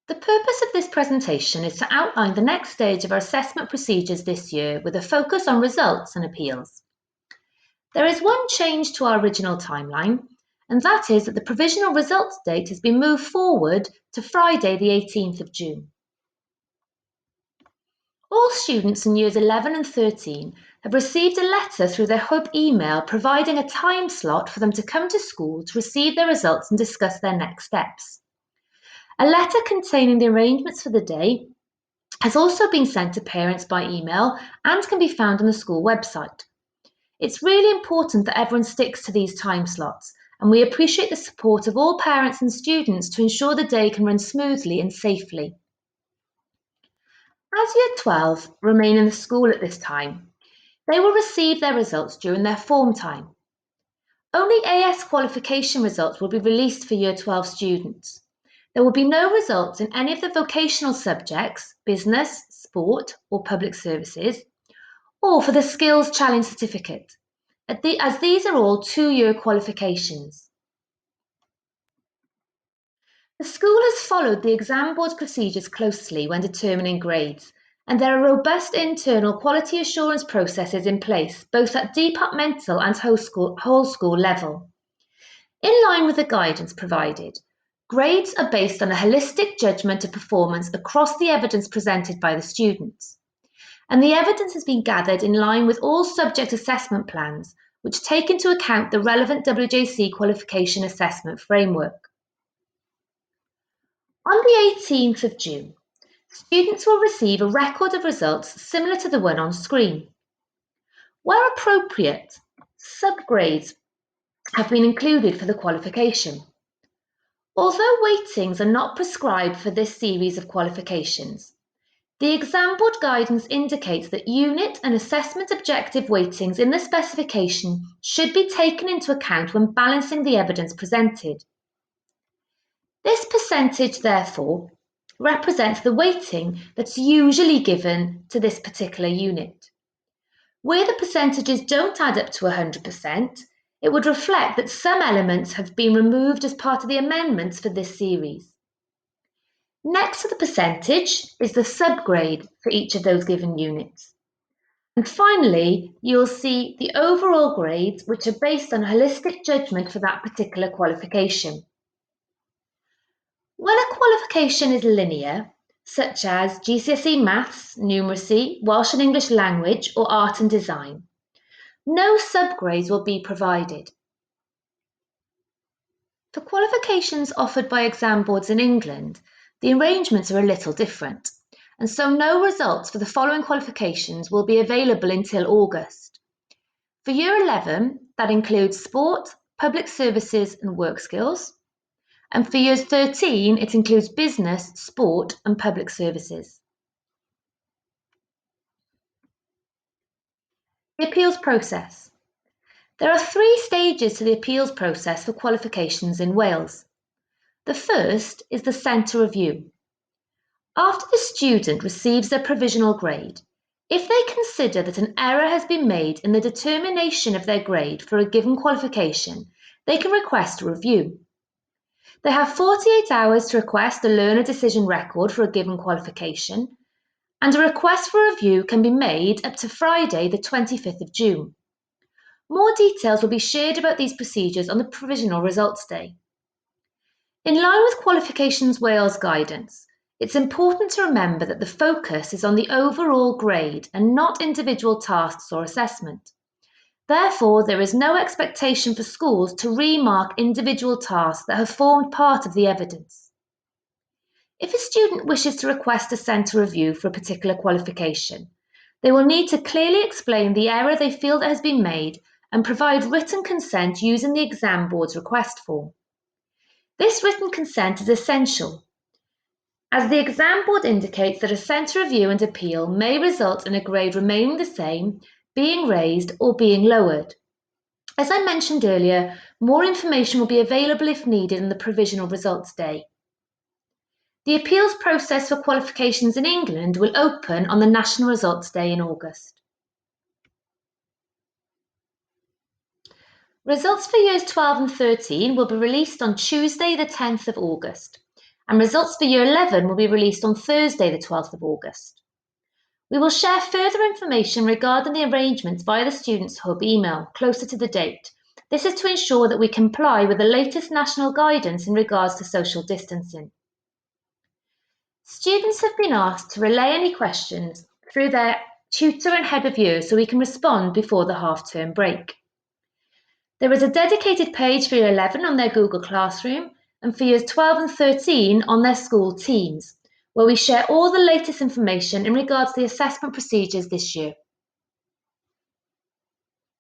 The purpose of this presentation is to outline the next stage of our assessment procedures this year with a focus on results and appeals. There is one change to our original timeline, and that is that the provisional results date has been moved forward to Friday the 18th of June. All students in years 11 and 13 have received a letter through their hub email providing a time slot for them to come to school to receive their results and discuss their next steps. A letter containing the arrangements for the day has also been sent to parents by email and can be found on the school website. It's really important that everyone sticks to these time slots, and we appreciate the support of all parents and students to ensure the day can run smoothly and safely. As Year 12 remain in the school at this time, they will receive their results during their form time. Only AS qualification results will be released for Year 12 students. There will be no results in any of the vocational subjects, business, sport, or public services, or for the Skills Challenge Certificate, as these are all two-year qualifications. The school has followed the exam board's procedures closely when determining grades, and there are robust internal quality assurance processes in place, both at departmental and whole school level. In line with the guidance provided, grades are based on a holistic judgment of performance across the evidence presented by the students. And the evidence has been gathered in line with all subject assessment plans, which take into account the relevant WJC qualification assessment framework. On the 18th of June, students will receive a record of results similar to the one on screen. Where appropriate, subgrades have been included for the qualification. Although weightings are not prescribed for this series of qualifications, the exam board guidance indicates that unit and assessment objective weightings in the specification should be taken into account when balancing the evidence presented. This percentage, therefore, represents the weighting that's usually given to this particular unit. Where the percentages don't add up to 100%, it would reflect that some elements have been removed as part of the amendments for this series. Next to the percentage is the subgrade for each of those given units. And finally, you'll see the overall grades, which are based on holistic judgment for that particular qualification. When a qualification is linear, such as GCSE Maths, Numeracy, Welsh and English Language, or Art and Design, no subgrades will be provided. For qualifications offered by exam boards in England, the arrangements are a little different, and so no results for the following qualifications will be available until August. For Year 11, that includes sport, public services and work skills, and for Years 13, it includes business, sport and public services. The appeals process. There are 3 stages to the appeals process for qualifications in Wales. The first is the centre review. After the student receives their provisional grade, if they consider that an error has been made in the determination of their grade for a given qualification, they can request a review. They have 48 hours to request a learner decision record for a given qualification, and a request for review can be made up to Friday the 25th of June. More details will be shared about these procedures on the provisional results day. In line with Qualifications Wales guidance, it's important to remember that the focus is on the overall grade and not individual tasks or assessment. Therefore, there is no expectation for schools to remark individual tasks that have formed part of the evidence. If a student wishes to request a centre review for a particular qualification, they will need to clearly explain the error they feel that has been made and provide written consent using the exam board's request form. This written consent is essential, as the exam board indicates that a centre review and appeal may result in a grade remaining the same, being raised or being lowered. As I mentioned earlier, more information will be available if needed on the provisional results day. The appeals process for qualifications in England will open on the national results day in August. Results for years 12 and 13 will be released on Tuesday the 10th of August, and results for Year 11 will be released on Thursday, the 12th of August. We will share further information regarding the arrangements via the Students' Hub email closer to the date. This is to ensure that we comply with the latest national guidance in regards to social distancing. Students have been asked to relay any questions through their tutor and head of year so we can respond before the half-term break. There is a dedicated page for Year 11 on their Google Classroom and for Years 12 and 13 on their school Teams, where we share all the latest information in regards to the assessment procedures this year.